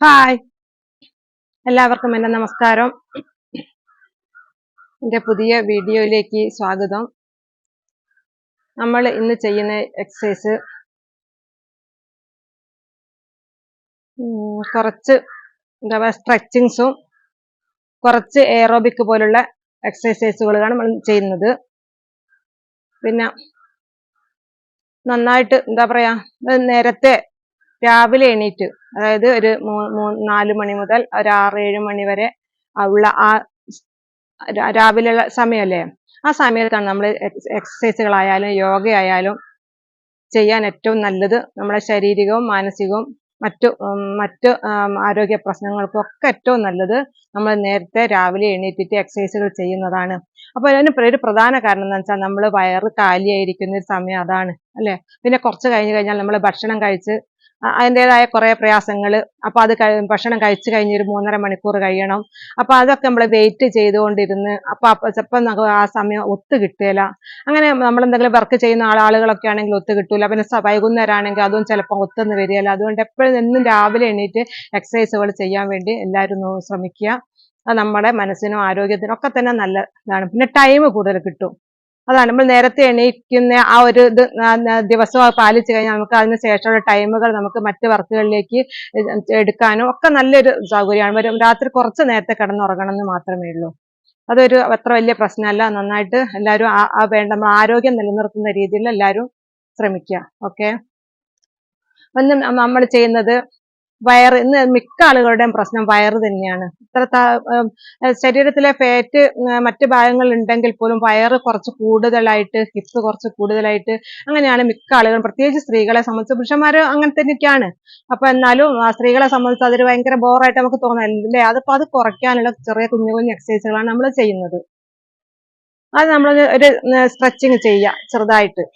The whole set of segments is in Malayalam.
ഹായ്, എല്ലാവർക്കും എൻ്റെ നമസ്കാരം. എൻ്റെ പുതിയ വീഡിയോയിലേക്ക് സ്വാഗതം. നമ്മൾ ഇന്ന് ചെയ്യുന്ന എക്സസൈസ് കുറച്ച് എന്താ പറയുക സ്ട്രെച്ചിങ്സും കുറച്ച് എയറോബിക് പോലുള്ള എക്സസൈസുകളാണ് നമ്മൾ ചെയ്യുന്നത്. പിന്നെ നന്നായിട്ട് എന്താ പറയാ, നേരത്തെ രാവിലെ എണീറ്റ്, അതായത് ഒരു 4 മണി മുതൽ ഒരു 6-7 മണി വരെ ഉള്ള ആ രാവിലെയുള്ള സമയമല്ലേ, ആ സമയത്താണ് നമ്മൾ എക്സസൈസുകളായാലും യോഗയായാലും ചെയ്യാൻ ഏറ്റവും നല്ലത്. നമ്മുടെ ശാരീരികവും മാനസികവും മറ്റു ആരോഗ്യ പ്രശ്നങ്ങൾക്കൊക്കെ ഏറ്റവും നല്ലത് നമ്മൾ നേരത്തെ രാവിലെ എണീറ്റിട്ട് എക്സസൈസുകൾ ചെയ്യുന്നതാണ്. അപ്പൊ അതിന് ഒരു പ്രധാന കാരണം എന്ന് വെച്ചാൽ നമ്മൾ വയറ് കാലിയായിരിക്കുന്ന ഒരു സമയം അതാണ് അല്ലെ. പിന്നെ കുറച്ച് കഴിഞ്ഞ് കഴിഞ്ഞാൽ നമ്മൾ ഭക്ഷണം കഴിച്ച് അതിൻ്റെതായ കുറെ പ്രയാസങ്ങൾ. അപ്പൊ അത് ഭക്ഷണം കഴിച്ചു കഴിഞ്ഞ് ഒരു 3.5 മണിക്കൂർ കഴിയണം. അപ്പൊ അതൊക്കെ നമ്മൾ വെയിറ്റ് ചെയ്തുകൊണ്ടിരുന്ന് ചിലപ്പോൾ നമുക്ക് ആ സമയം ഒത്തു കിട്ടുകയില്ല. അങ്ങനെ നമ്മൾ എന്തെങ്കിലും വർക്ക് ചെയ്യുന്ന ആളുകളൊക്കെ ആണെങ്കിൽ ഒത്തു കിട്ടൂല. പിന്നെ വൈകുന്നേരം ആണെങ്കിൽ അതും ചിലപ്പോൾ ഒത്തൊന്നും വരികയില്ല. അതുകൊണ്ട് എപ്പോഴും എന്നും രാവിലെ എണീറ്റ് എക്സസൈസുകൾ ചെയ്യാൻ വേണ്ടി എല്ലാവരും ശ്രമിക്കുക. അത് നമ്മുടെ മനസ്സിനും ആരോഗ്യത്തിനും ഒക്കെ തന്നെ നല്ലതാണ്. പിന്നെ ടൈം കൂടുതൽ കിട്ടും. അതാണ് നമ്മൾ നേരത്തെ എണീക്കുന്ന ആ ഒരു ഇത് ദിവസം പാലിച്ചു കഴിഞ്ഞാൽ നമുക്ക് അതിന് ശേഷമുള്ള ടൈമുകൾ നമുക്ക് മറ്റ് വർക്കുകളിലേക്ക് എടുക്കാനും ഒക്കെ നല്ലൊരു സൗകര്യമാണ്. രാത്രി കുറച്ച് നേരത്തെ കിടന്നുറങ്ങണം എന്ന് മാത്രമേ ഉള്ളൂ. അതൊരു അത്ര വലിയ പ്രശ്നമല്ല. നന്നായിട്ട് എല്ലാവരും വേണ്ട നമ്മൾ ആരോഗ്യം നിലനിർത്തുന്ന രീതിയിൽ എല്ലാവരും ശ്രമിക്കുക. ഓക്കെ, ഒന്ന് നമ്മൾ ചെയ്യുന്നത് വയറ്. ഇന്ന് മിക്ക ആളുകളുടെയും പ്രശ്നം വയറ് തന്നെയാണ്. ശരീരത്തിലെ ഫാറ്റ് മറ്റു ഭാഗങ്ങളിൽ ഉണ്ടെങ്കിൽ പോലും വയറ് കുറച്ച് കൂടുതലായിട്ട്, ഹിപ്പ് കുറച്ച് കൂടുതലായിട്ട്, അങ്ങനെയാണ് മിക്ക ആളുകളും, പ്രത്യേകിച്ച് സ്ത്രീകളെ സംബന്ധിച്ച്. പുരുഷന്മാര് അങ്ങനെ തന്നെയൊക്കെയാണ്. അപ്പൊ എന്നാലും സ്ത്രീകളെ സംബന്ധിച്ച് അതൊരു ഭയങ്കര ബോറായിട്ട് നമുക്ക് തോന്നല്ലേ. അത് കുറയ്ക്കാനുള്ള ചെറിയ കുഞ്ഞു കുഞ്ഞു എക്സസൈസുകളാണ് നമ്മൾ ചെയ്യുന്നത്. അത് നമ്മൾ ഒരു സ്ട്രെച്ചിങ് ചെയ്യുക ചെറുതായിട്ട്.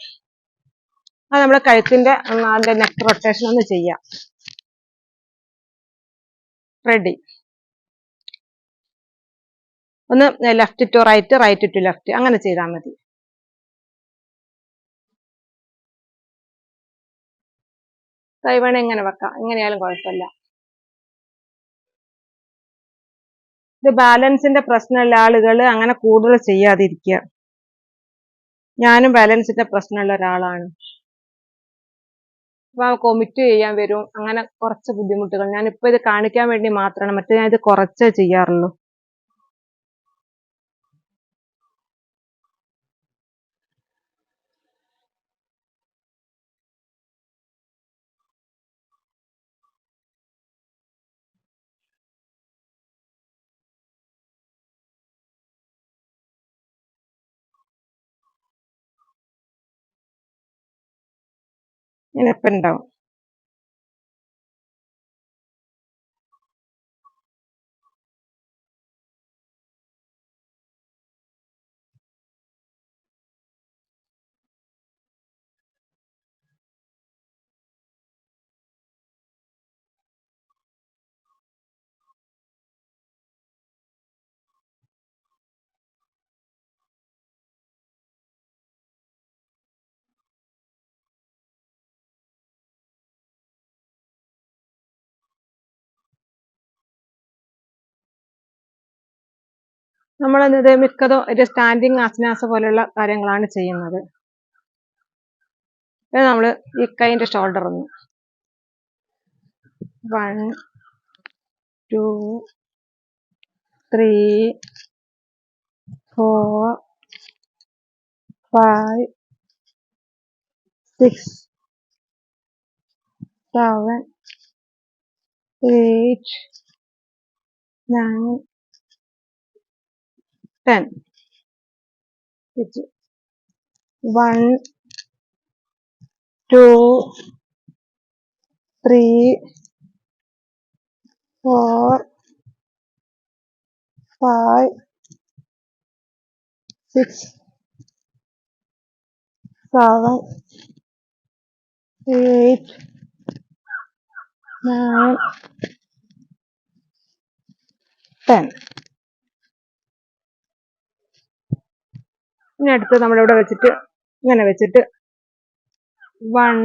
അത് നമ്മുടെ കഴുത്തിന്റെ അതിന്റെ നെക്ക് റൊട്ടേഷൻ ഒന്ന് ചെയ്യാം. റെഡി. ഒന്ന് left to right, right to left, അങ്ങനെ ചെയ്താൽ മതി. കൈ വേണം എങ്ങനെ വെക്കാം, എങ്ങനെയാലും കുഴപ്പമില്ല. ഇത് ബാലൻസിന്റെ പ്രശ്നമുള്ള ആളുകൾ അങ്ങനെ കൂടുതൽ ചെയ്യാതിരിക്കുക. ഞാനും ബാലൻസിന്റെ പ്രശ്നമുള്ള ഒരാളാണ്. അപ്പൊ കൊമിറ്റ് ചെയ്യാൻ വരും, അങ്ങനെ കുറച്ച് ബുദ്ധിമുട്ടുകൾ. ഞാനിപ്പോ ഇത് കാണിക്കാൻ വേണ്ടി മാത്രമാണ്, മറ്റേ ഞാൻ ഇത് കുറച്ചേ ചെയ്യാറുള്ളൂ. ഇനിയിപ്പം ഉണ്ടാവും. നമ്മളിത് മിക്കതും ഒരു സ്റ്റാൻഡിങ് ആസനാസ പോലെയുള്ള കാര്യങ്ങളാണ് ചെയ്യുന്നത്. നമ്മൾ ഈ കൈന്റെ ഷോൾഡർ ഒന്ന് 1 2 3 4 5 6 7 8 9 10. 1 2 3 4 5 6 7 8 9 10. ഇനി അടുത്ത് നമ്മളിവിടെ വെച്ചിട്ട് ഇങ്ങനെ വെച്ചിട്ട് 1,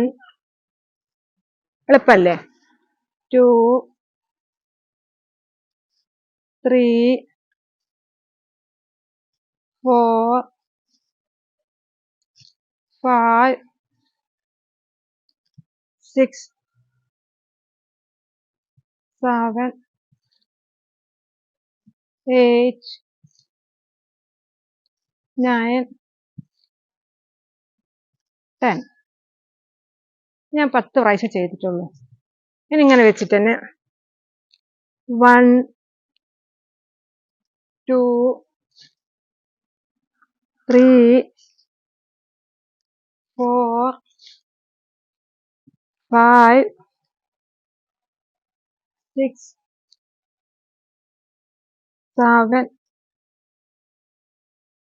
എളുപ്പല്ലേ, 2 3 4 5 6 7 8 9 10. ഞാൻ 10 പ്രാവശ്യം ചെയ്തിട്ടുള്ളൂ. ഇനി ഇങ്ങനെ വെച്ചിട്ട് തന്നെ 1 2 3 4 5 6 7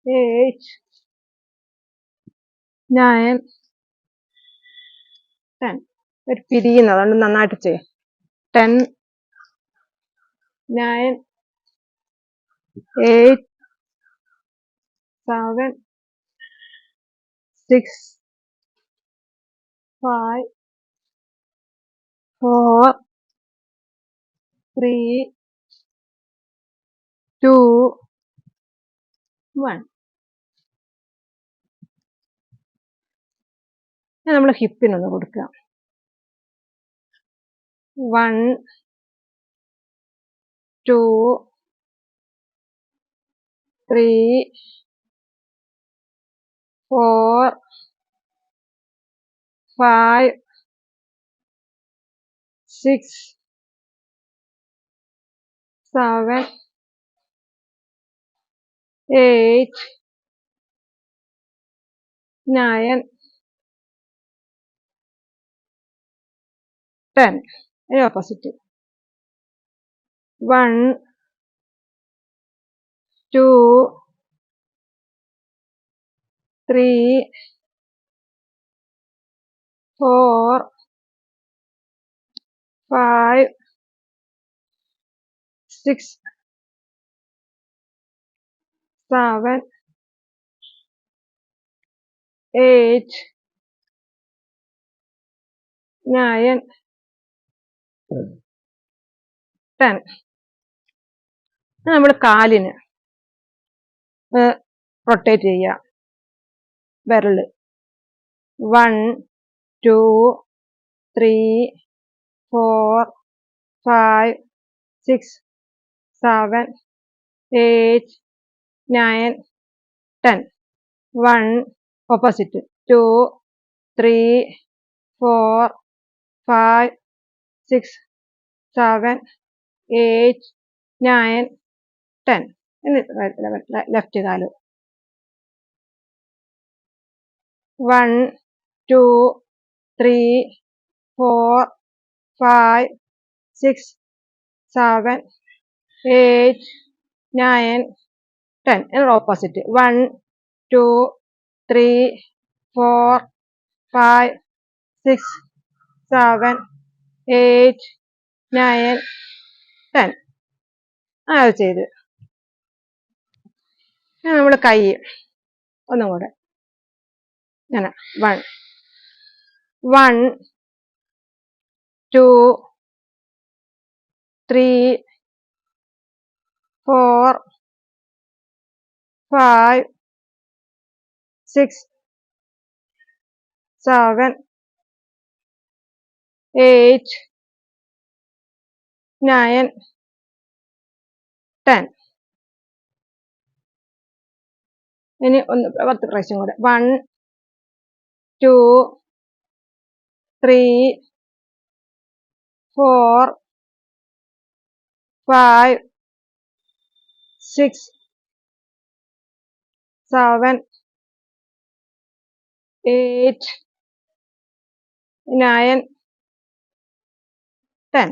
8 9 10. ഒരു പിരിയുന്നത് അതുകൊണ്ട് നന്നായിട്ട് ചെയ്യും. 10 9 8 7 6 5 4 3 2 1. നമ്മൾ ഹിപ്പിനൊന്ന് കൊടുക്കുക. 1 2 3 4 5 6 7 8 9 10. ഇനി ഓപ്പോസിറ്റ് 1 2 3 4 5 6 7 8 9 10. നമ്മൾ കാലിന് റൊട്ടേറ്റ് ചെയ്യുക. വിരല് 1 2 3 4 5 6 7 8 9 10. 1 ഓപ്പോസിറ്റ് 2 3 4 5 6 7 8 9 10. ലെഫ്റ്റ് കാല് 1 2 3 4 5 6 7 8 9 10. ഓപ്പോസിറ്റ് 1 2 3 4 5 6 7 8 9 10. അത് ചെയ്ത് നമ്മൾ കൈ ഒന്നും കൂടെ ഇങ്ങനെ 1 1 2 3 4 5 6 7 8 9 10. ഇനി ഒന്ന് 10 പ്രാവശ്യം കൂടെ 1 2 3 4 5 6 7 8 9 10.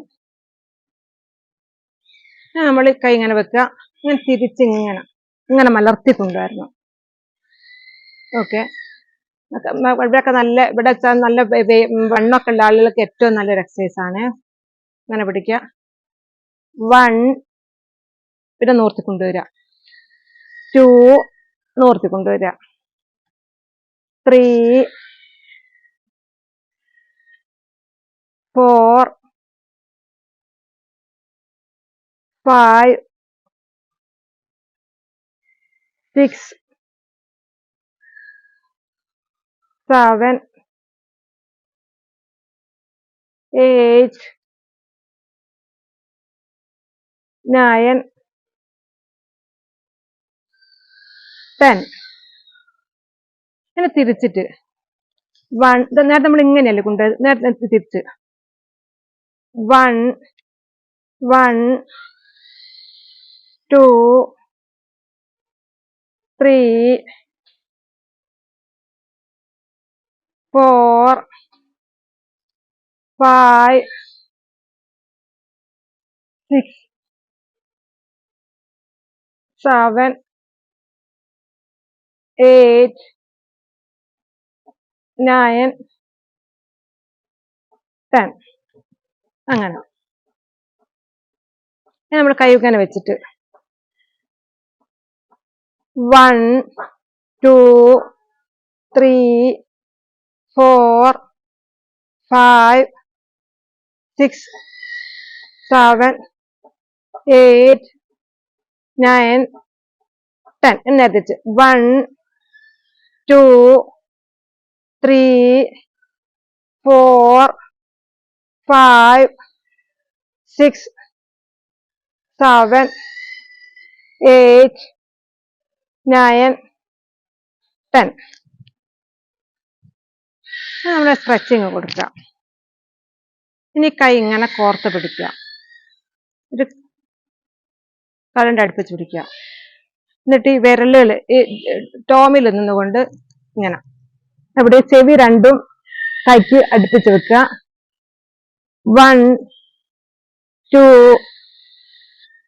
നമ്മൾ കൈ ഇങ്ങനെ വെക്കുക. ഇങ്ങനെ തിരിച്ച് ഇങ്ങനെ മലർത്തി കൊണ്ടുവരണം. ഓക്കെ. ഇവിടെയൊക്കെ ഇവിടെ നല്ല വണ്ണമൊക്കെ ഉള്ള ആളുകൾക്ക് ഏറ്റവും നല്ലൊരു എക്സസൈസ് ആണ്. ഇങ്ങനെ പിടിക്കുക. 1 പിന്നെ നോർത്തി കൊണ്ടുവരിക. 2 നോർത്തി കൊണ്ടുവരിക. 3 4 5 6 7 8 9 10 ഇങ്ങനെ തിരിച്ചിട്ട് 1 നേരത്തെ നമ്മൾ ഇങ്ങനെയല്ലേ കൊണ്ടുപോയത്, നേരത്തെ തിരിച്ച് 1 1 2 3 4 5 6 7 8 9 10 അങ്ങനെ നമ്മൾ കൈ ഇങ്ങനെ വെച്ചിട്ട് 1 2 3 4 5 6 7 8 9 10 എന്ന് എത്തിച്ച് 1 2 3 4 5 6 7 8 9 10 നമ്മുടെ സ്ട്രെച്ചിങ് കൊടുക്കുക. ഇനി കൈ ഇങ്ങനെ കോർത്ത് പിടിക്കുക, ഒരു കരണ്ട് അടുപ്പിച്ച് പിടിക്കുക. എന്നിട്ട് ഈ വിരലുകൾ ഈ ടോമിൽ നിന്നുകൊണ്ട് ഇങ്ങനെ അവിടെ ചെവി രണ്ടും കൈക്ക് അടുപ്പിച്ച് വെക്കുക. 1 2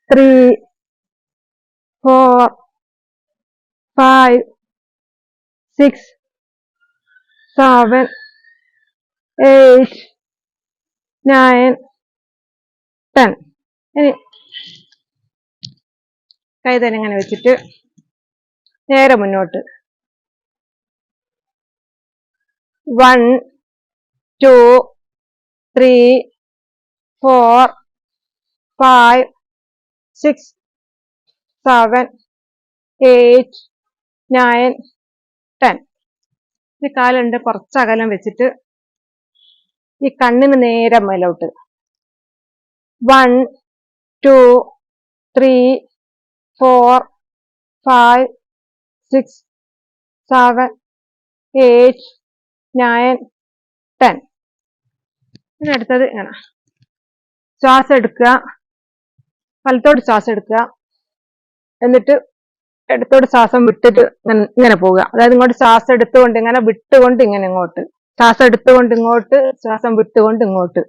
3 4 5 6 7 8 9 10. ഇനി കൈ തന്നെ ഇങ്ങനെ വെച്ചിട്ട് നേരെ മുന്നോട്ട് 1 2 3 4 5 6 7 8 9 10. ഈ കാലുണ്ട് കുറച്ച് അകലം വെച്ചിട്ട് ഈ കണ്ണിന് നേരെ മേലോട്ട് 1 2 3 4 5 6 7 8 9 10. ഇനി അടുത്തത് ഇങ്ങനെ ശ്വാസം എടുക്കുക, വലത്തോട്ട് ശ്വാസം എടുക്കുക, എന്നിട്ട് ഇടത്തോട്ട് ശ്വാസം വിട്ടിട്ട് ഇങ്ങനെ പോവുക. അതായത് ഇങ്ങോട്ട് ശ്വാസം എടുത്തുകൊണ്ട് ഇങ്ങനെ വിട്ടുകൊണ്ട് ഇങ്ങനെ ഇങ്ങോട്ട്, ശ്വാസം എടുത്തുകൊണ്ട് ഇങ്ങോട്ട്, ശ്വാസം വിട്ടുകൊണ്ട് ഇങ്ങോട്ട്.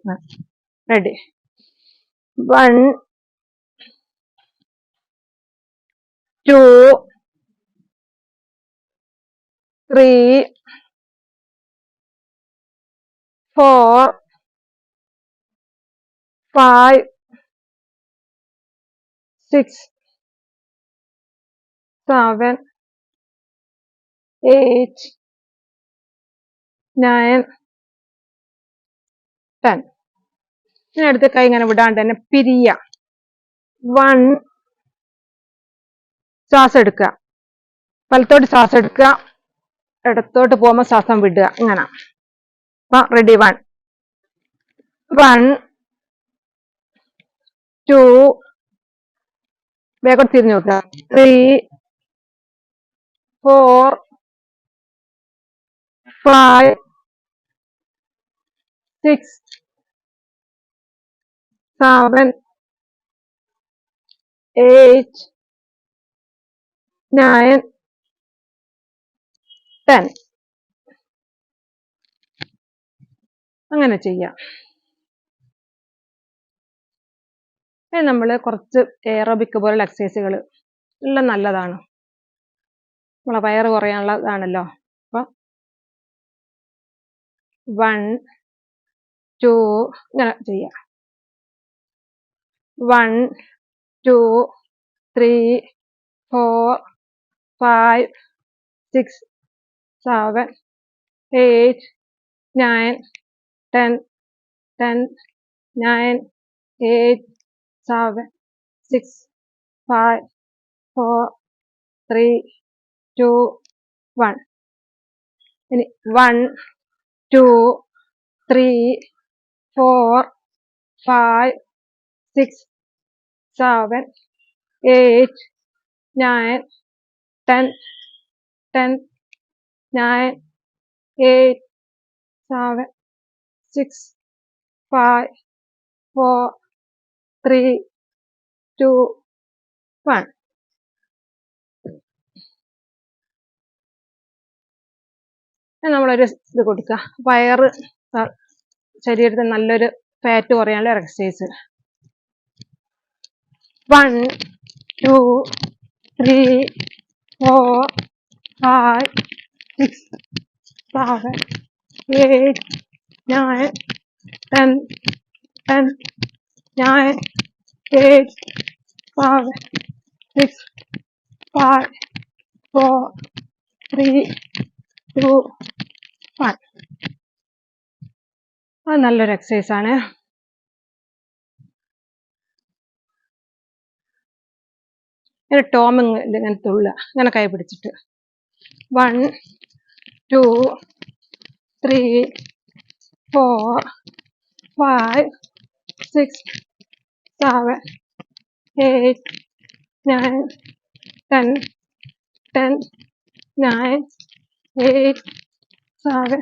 റെഡി. 1 2 3 4 5 6 7 8 9 10. ഇനി അടുത്ത കൈ ഇങ്ങനെ വിടാണ്ട് തന്നെ പിരിയ. 1 ശ്വാസം എടുക്കുക, വലത്തോട്ട് ശ്വാസം എടുക്കുക, ഇടത്തോട്ട് പോകുമ്പോൾ ശ്വാസം വിടുക. ഇങ്ങനെ റെഡി. 1 1 2 വേഗം തിരിഞ്ഞു നോക്കുക. 3 4 5 6 7 8 9 10. അങ്ങനെ ചെയ്യാം. നമ്മൾ കുറച്ച് എയറോബിക് പോലുള്ള എക്സസൈസുകൾ എല്ലാം നല്ലതാണ്, നമ്മളെ വയറ് കുറയാനുള്ളതാണല്ലോ. അപ്പൊ 1 2 ഇങ്ങനെ ചെയ്യാം. 1 2 3 4 5 6 7 8 9 10 10 9 8 7 6 5 4 3 2 1 ഇനി 1 2 3 4 5 6 7 8 9 10 10 9 8 7 6 5 4 3 2 1 നമ്മളൊരു ഇത് കൊടുക്കുക. വയറ് ശരീരത്തിൽ നല്ലൊരു ഫാറ്റ് കുറയാനുള്ള എക്സസൈസ്. 1 2 3 4 5 6 7 8 9 10 10 9 8 7 6 5 4 3 2 1 അത് നല്ലൊരു എക്സസൈസ് ആണ്. ടോം ഇങ്ങനെ തുള്ളുക, ഇങ്ങനെ കൈ പിടിച്ചിട്ട് 1 2 3 4 5 6 7 8 9 10 10 9 8 7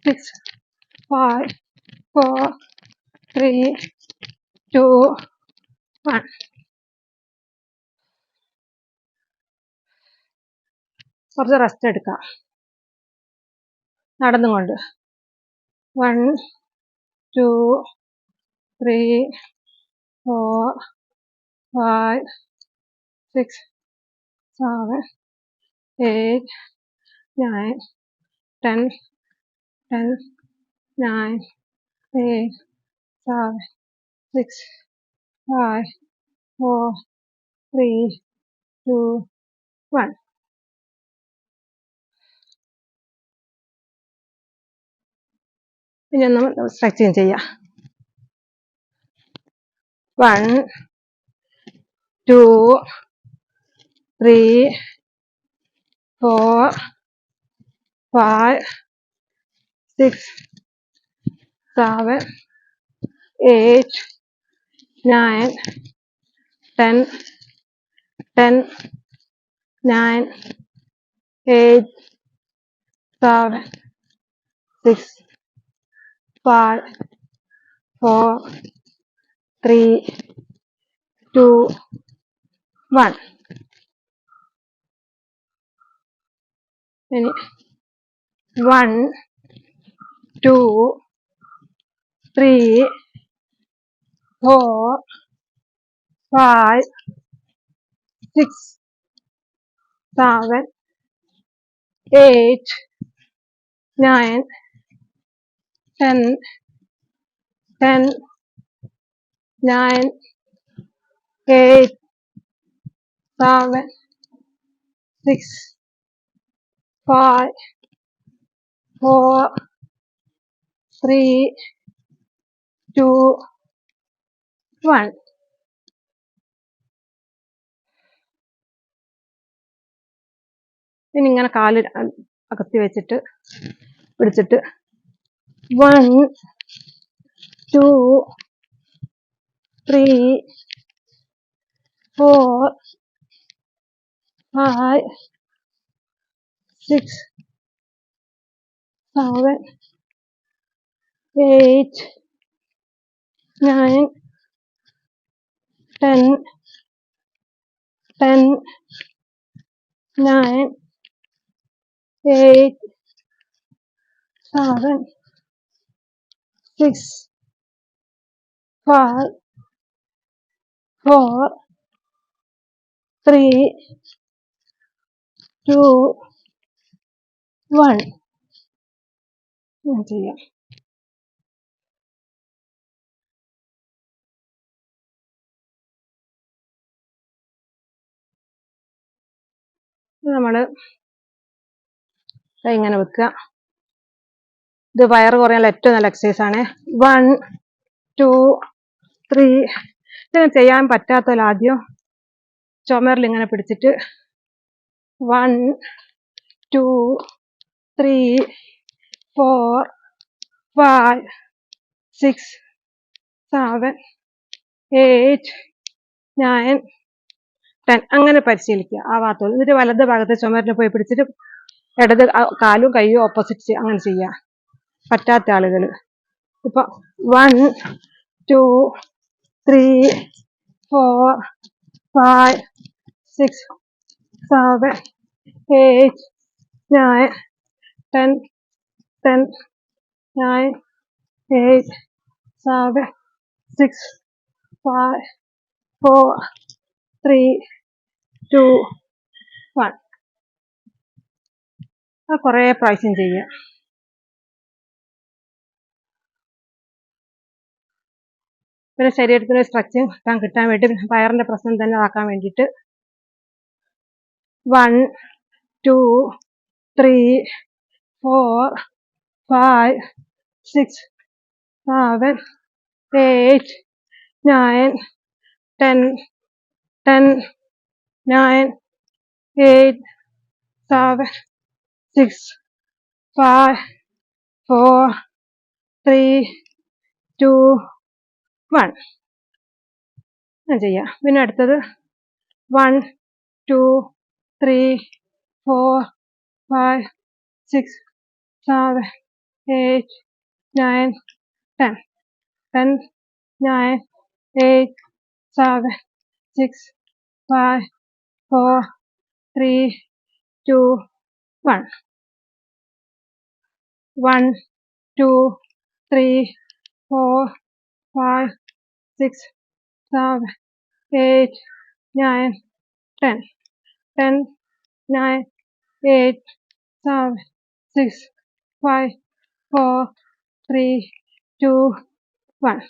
6 5 4 3 2 1 കുറച്ച് റെസ്റ്റ് എടുക്കാം നടന്നുകൊണ്ട്. 1 2 3 4 5 6 7 8 9 10 10 9 8 7 6 5 4 3 2 1 ഇനി ഒന്ന് സ്ട്രെച്ചിങ് ചെയ്യാം. 1 2 3 4 5 6 7 8 9 10 10 9 8 7 6 5 4 3 2 1 ഇനി 1 2 3 4 5 6 7 8 9 10 10 9 8 7 6 5 4 3 2 1 ഇനി ഇങ്ങനെ കാല് അകത്തി വെച്ചിട്ട് പിടിച്ചിട്ട് 1 2 3 4 5 6 7 8 9 10 10 9 8 7 6 5 4 3 2 1 ചെയ്യാം. നമ്മള് ഇങ്ങനെ വെക്കുക. ഇത് വയറ് കുറയാനുള്ള ഏറ്റവും നല്ല എക്സസൈസ് ആണ്. 1 2 3 ഇങ്ങനെ ചെയ്യാൻ പറ്റാത്തവർ ആദ്യം ചുമരിൽ ഇങ്ങനെ പിടിച്ചിട്ട് 1, 2, 3, 4, 5, 6, 7, 8, 9, 10. അങ്ങനെ പരിശീലിക്കുക ആ ഭാഗത്തോട്. എന്നിട്ട് വലത് ഭാഗത്തെ ചുമരിനെ പോയി പിടിച്ചിട്ട് ഇടത് കാലും കൈയും ഓപ്പോസിറ്റ് അങ്ങനെ ചെയ്യുക. പറ്റാത്ത ആളുകൾ ഇപ്പൊ 1, 2, 3, 4, 5, 6, 7, 8, 9, 10, 10, 9, 8, 7, 6, 5, 4, 3, 2, 1. അത് കുറേ പ്രാവശ്യം ചെയ്യുക. പിന്നെ ശരീരത്തിന് സ്ട്രെച്ചിങ് കിട്ടാൻ വേണ്ടി വയറിന്റെ പ്രശ്നം തന്നെ ആക്കാൻ വേണ്ടിയിട്ട് 1, 2, 3, 4, 5, 6, 7, 8, 9, 10, 10, 9, 8, 7, 6, 5, 4, 3, 2, 1. ഞാൻ ചെയ്യാം. പിന്നെ അടുത്തത് 1, 2, 3, 4, 5, 6, 7, 8, 9, 10, 10, 9, 8, 7, 6, 5, 4, 3, 2, 1. 1, 2, 3, 4, 5, 6, 7, 8, 9, 10, 10, 9, 8, 7, 6, 5, 4, 3, 2, 1.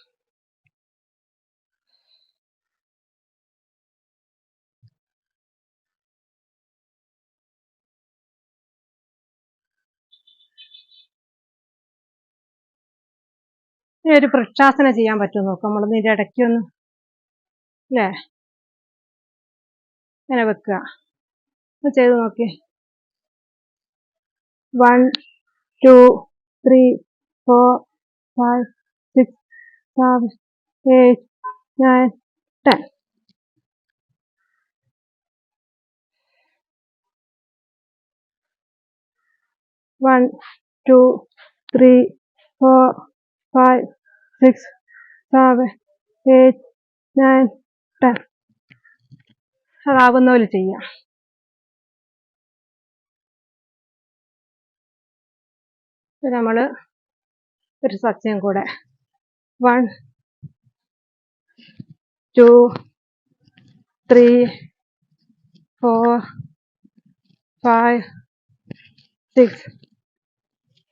ഇനി ഒരു വൃക്ഷാസനം ചെയ്യാൻ പറ്റുമോ നോക്കാം. നമ്മൾ ഇതിന്റെ ഇടയ്ക്കൊന്ന് അല്ലേ ഇങ്ങനെ വെക്കുക. ചെയ്ത് നോക്കി. 1, 2, 3, 4, 5, 6, 7, 8, 9, 10. 1, 2, 3, 4, 5, 6, 7, 8, 9, 10. അതാവുന്ന പോലെ ചെയ്യാം. നമ്മൾ ഒരു സസ്യം കൂടെ 1, 2, 3, 4, 5, 6,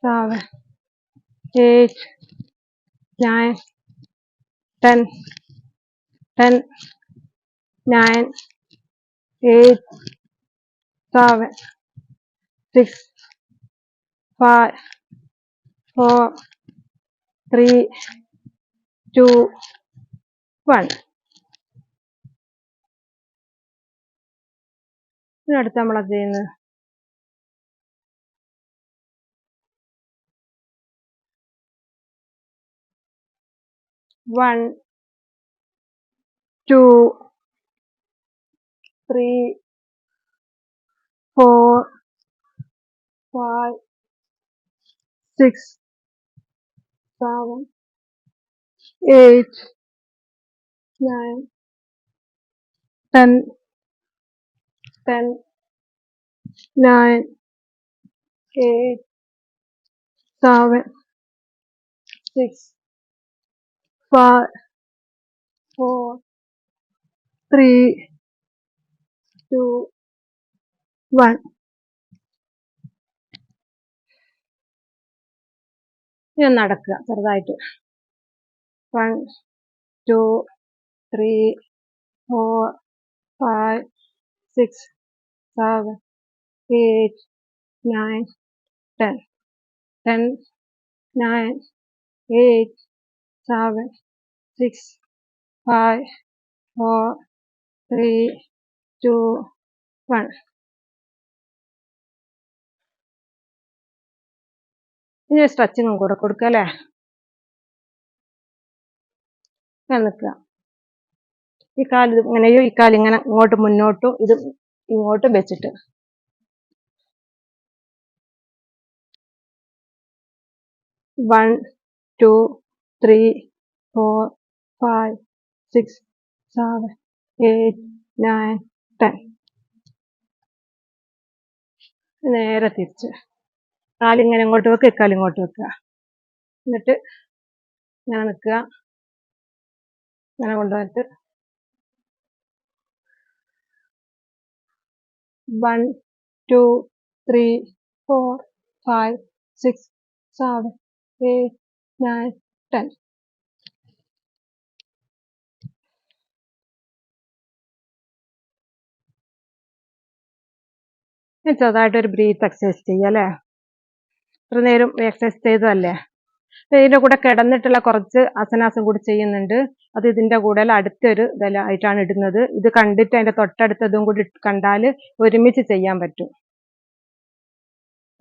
7, 8, 9, 10, 10, 9, 8, 7, 6, 5, 4, 3, 2, 1. ഇതിനടുത്ത് നമ്മൾ അത് ചെയ്യുന്നത് 1, 2, 3, 4, 5, 6, 7, 8, 9, 10, 10, 9, 8, 7, 6, 5, 4, 3, 2, 1. ഞാൻ നടക്കുക ചെറുതായിട്ട്. 1, 2, 3, 4, 5, 6, 7, 8, 9, 10, 10, 9, 8, 7, 6, 5, 4, 3, 2, 1. ഇനി സ്ട്രെച്ചിങ്ങും കൂടെ കൊടുക്കുക അല്ലേ. ഞാൻ നിൽക്കുക, ഈ കാല് ഇങ്ങനെയോ ഈ കാല് ഇങ്ങനെ ഇങ്ങോട്ട് മുന്നോട്ടും ഇത് ഇങ്ങോട്ടും വെച്ചിട്ട് 1 2 3 4 5 6 7 8 9 10. നേരെ തിരിച്ച് കാലിങ്ങനെ ഇങ്ങോട്ട് വെക്കുക, കാലിങ്ങോട്ട് വെക്കുക. എന്നിട്ട് ഇങ്ങനെ നിൽക്കുക, ഇങ്ങനെ കൊണ്ടുവന്നിട്ട് 1 2 3 4 5 6 7 8 9 10. ചെറുതായിട്ടൊരു ബ്രീത്ത് എക്സസൈസ് ചെയ്യുക അല്ലേ. ഇത്ര നേരം എക്സസൈസ് ചെയ്തതല്ലേ. ഇതിൻ്റെ കൂടെ കിടന്നിട്ടുള്ള കുറച്ച് ആസനാസം കൂടി ചെയ്യുന്നുണ്ട്. അത് ഇതിൻ്റെ കൂടെ അടുത്തൊരു ഇതായിട്ടാണ് ഇടുന്നത്. ഇത് കണ്ടിട്ട് അതിൻ്റെ തൊട്ടടുത്തതും കൂടി കണ്ടാൽ ഒരുമിച്ച് ചെയ്യാൻ പറ്റും.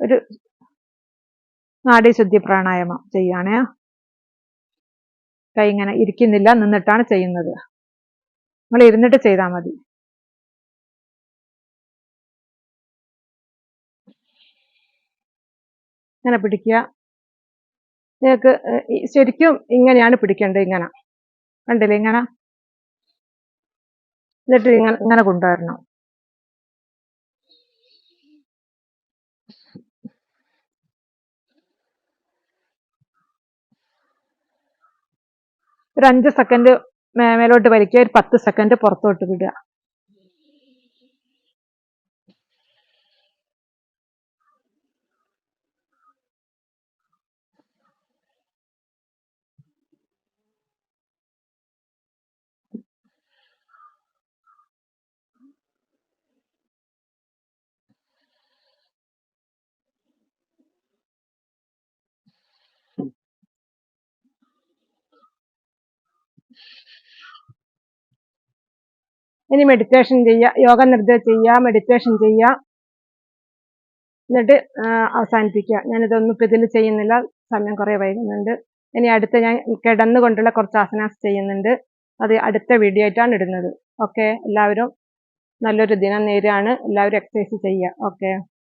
ഒരു നാഡീശുദ്ധി പ്രാണായാമം ചെയ്യുകയാണേ. കൈ ഇങ്ങനെ ഇരിക്കുന്നില്ല, നിന്നിട്ടാണ് ചെയ്യുന്നത്. നിങ്ങൾ ഇരുന്നിട്ട് ചെയ്താൽ മതി. ഇങ്ങനെ പിടിക്കുക. നിങ്ങൾക്ക് ശരിക്കും ഇങ്ങനെയാണ് പിടിക്കേണ്ടത്. ഇങ്ങനെ കണ്ടില്ലേ, ഇങ്ങനെ. എന്നിട്ട് ഇങ്ങനെ കൊണ്ടുവരണം. ഒരു 5 സെക്കൻഡ് മേലോട്ട് വലിക്കുക, ഒരു 10 സെക്കൻഡ് പുറത്തോട്ട് വിടുക. ഇനി മെഡിറ്റേഷൻ ചെയ്യുക, യോഗ നിർദ്ദേശം ചെയ്യുക, മെഡിറ്റേഷൻ ചെയ്യുക, എന്നിട്ട് അവസാനിപ്പിക്കുക. ഞാനിതൊന്നും ഇപ്പം ഇതിൽ ചെയ്യുന്നില്ല, സമയം കുറേ വൈകുന്നുണ്ട്. ഇനി അടുത്ത ഞാൻ കിടന്നുകൊണ്ടുള്ള കുറച്ച് ആസനാസ് ചെയ്യുന്നുണ്ട്. അത് അടുത്ത വീഡിയോ ആയിട്ടാണ് ഇടുന്നത്. ഓക്കെ, എല്ലാവരും നല്ലൊരു ദിനം നേരെയാണ്. എല്ലാവരും എക്സസൈസ് ചെയ്യുക. ഓക്കെ.